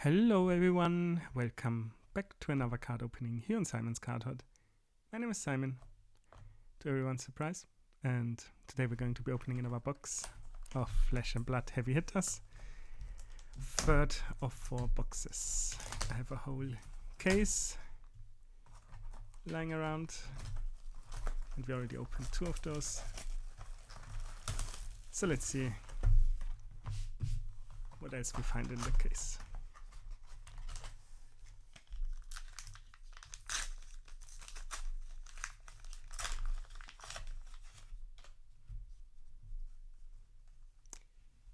Hello everyone, welcome back to another card opening here on Simon's Card Hut. My name is Simon, to everyone's surprise, and today we're going to be opening another box of Flesh and Blood Heavy Hitters. Third of 4 boxes. I have a whole case lying around, and we already opened 2 of those. So let's see what else we find in the case.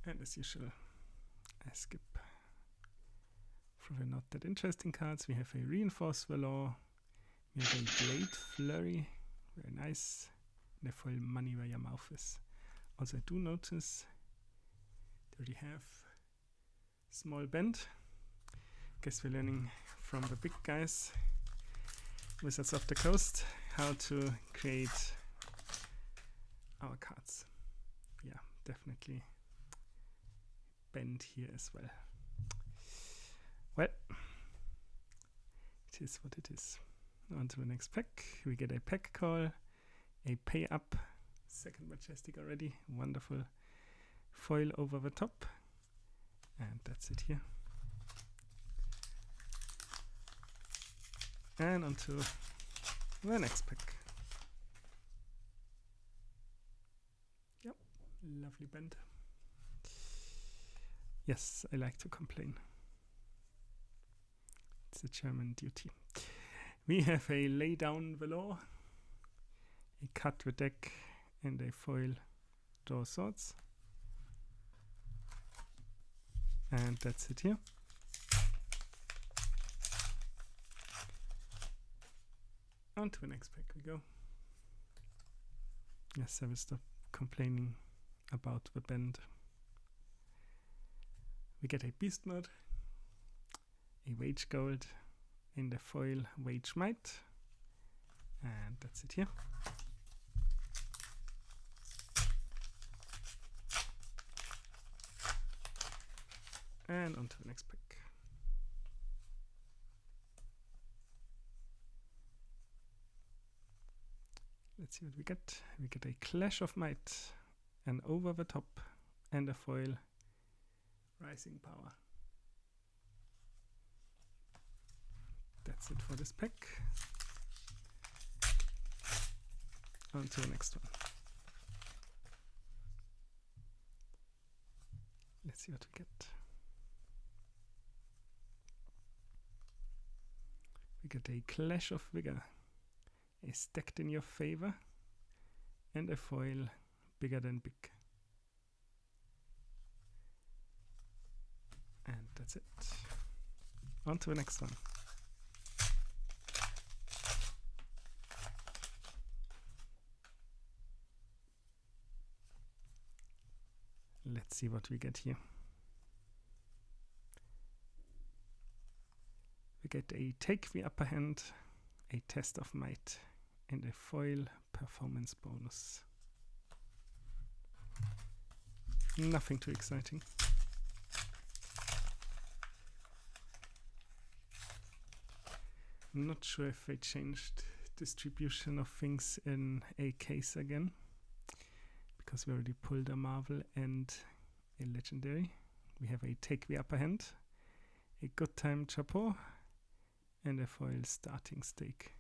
And as usual, I skip through the not that interesting cards. We have a Reinforced Valor, we have a Blade Flurry, very nice, and a foil Money Where Your Mouth Is. Also, I do notice they already have small bend. Guess we're learning from the big guys, Wizards of the Coast, how to create our cards. Yeah, definitely bend here as well. Well, it is what it is. On to the next pack. We get a pack call, a pay up, second majestic already, wonderful foil over the top, and that's it here. And on to the next pack. Yep, lovely bend. Yes, I like to complain. It's a German duty. We have a Lay Down Valor, a Cut the Deck, and a foil Draw Swords. And that's it here. On to the next pack we go. Yes, I will stop complaining about the bend. We get a Beast Mode, a Wage Gold, and a foil Wage Might, and that's it here. And on to the next pack. Let's see what we get. We get a Clash of Might, an Over the Top, and a foil Rising Power. That's it for this pack. On to the next one. Let's see what we get. We get a Clash of Vigor, a Stacked in Your Favor, and a foil Bigger Than Big. And that's it. On to the next one. Let's see what we get here. We get a Take the Upper Hand, a Test of Might, and a foil Performance Bonus. Nothing too exciting. I'm not sure if they changed distribution of things in a case again, because we already pulled a Marvel and a Legendary. We have a Take the Upper Hand, a Good Time Chapeau, and a foil Starting Stake.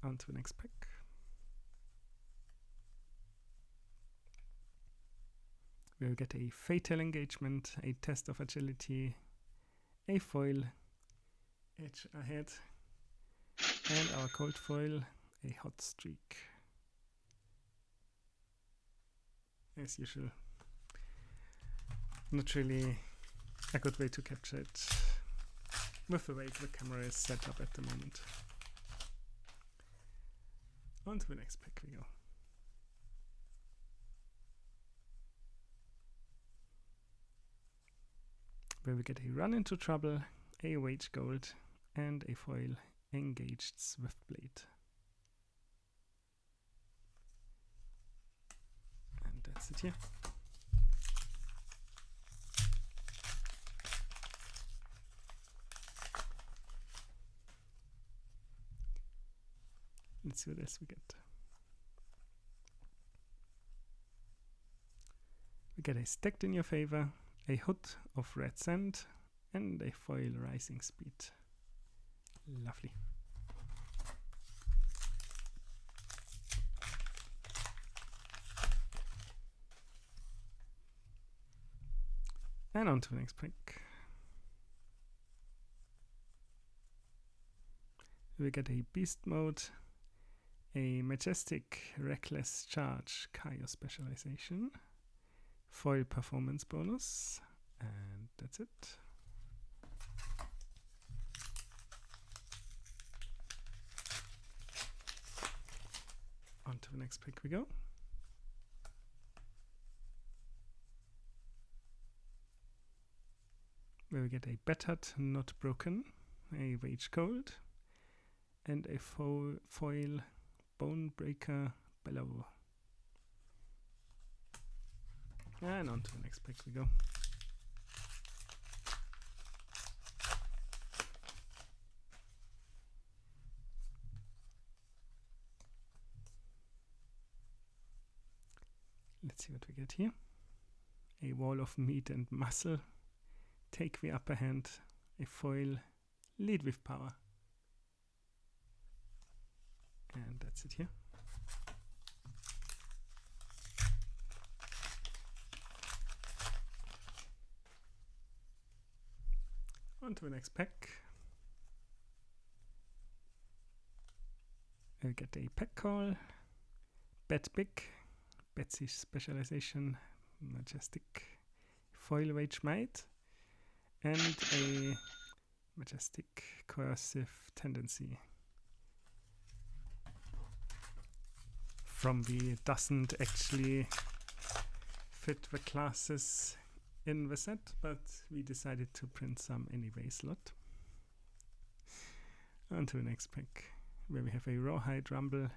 On to the next pack. We'll get a Fatal Engagement, a Test of Agility, a foil Edge Ahead, and our cold foil, a Hot Streak. As usual, not really a good way to capture it with the way the camera is set up at the moment. On to the next pack we go. Where we get a Run Into Trouble, a Wage Gold, and a foil Engaged Swiftblade. that's it here. Let's see what else we get. We get a stacked in your favor, a hood of red sand, and a foil rising speed. Lovely. And on to the next pack. We get a beast mode, a majestic reckless charge Kaio specialization, foil performance bonus, and that's it. On to the next pick we go. Where we get a battered, not broken, a rage cold, and a foil bone breaker bellow. And on to the next pick we go. Let's see what we get here. A wall of meat and muscle. Take the upper hand. A foil. Lead with power. And that's it here. On to the next pack. We get a pack call. Bet big. Betsy specialization. Majestic foil rage might. And a majestic coercive tendency. From the doesn't actually fit the classes in the set, but we decided to print some anyway slot. On to the next pack, where we have a Rawhide Rumble,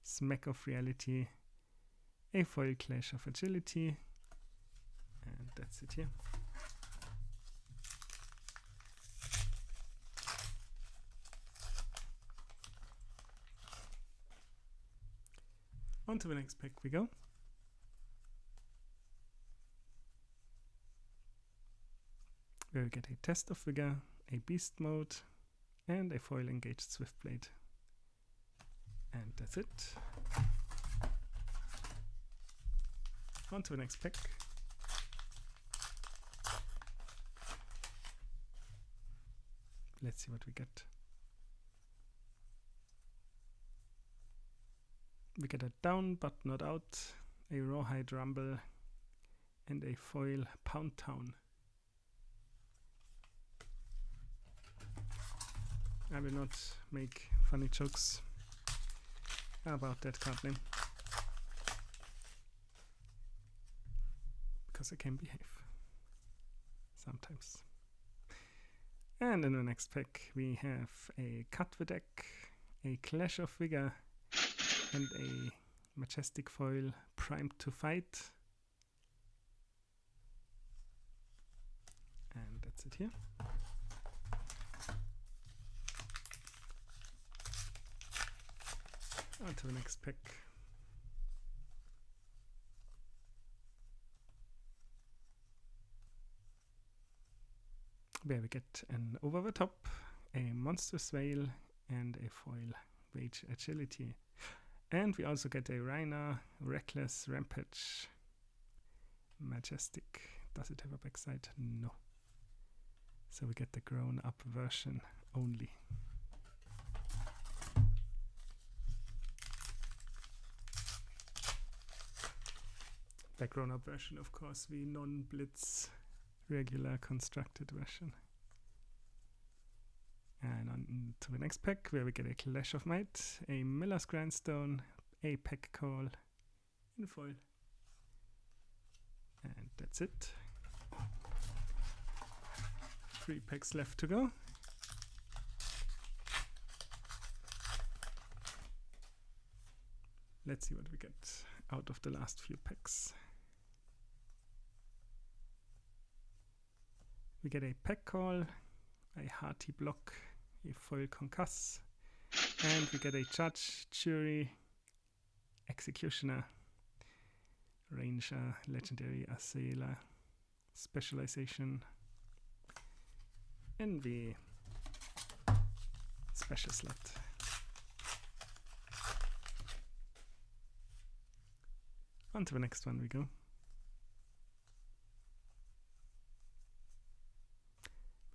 Smack of Reality, a foil Clash of Agility, and that's it here. On to the next pack we go. Where we get a Test of Vigor, a Beast Mode, and a foil engaged Swiftblade. And that's it. On to the next pack. Let's see what we get. We get a down but not out, a Rawhide Rumble, and a foil Pound Town. I will not make funny jokes about that card name, because I can behave sometimes. And in the next pack we have a Cut the Deck, a Clash of Vigor, and a majestic foil Primed to Fight. And that's it here. On to the next pack. Where we get an over the top, a Monstrous Veil, and a foil Rage Agility. And we also get a Rhina, Reckless Rampage, Majestic. Does it have a backside? No. So we get the grown up version only. The grown up version, of course, the non-blitz regular constructed version. And on to the next pack, where we get a Clash of Might, a Miller's Grindstone, a Pack Call in foil. And that's it. 3 packs left to go. Let's see what we get out of the last few packs. We get a pack call, a hearty block, a foil concuss, and we get a judge, jury, executioner, ranger, legendary, assailer, specialization, envy, special slot. On to the next one we go.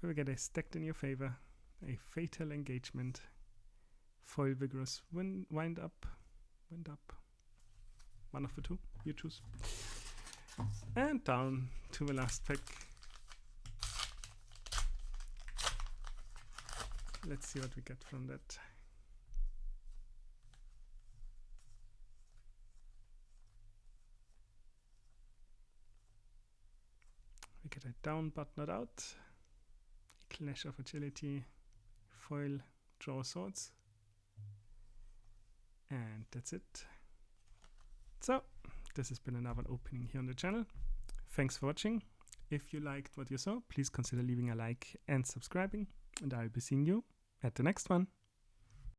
We get a stacked in your favor, a fatal engagement, foil vigorous wind up, one of the two, you choose, and down to the last pack. Let's see what we get from that. We get a down but not out, a clash of agility, foil, draw swords, and that's it. So this has been another opening here on the channel. Thanks for watching. If you liked what you saw, please consider leaving a like and subscribing, and I'll be seeing you at the next one.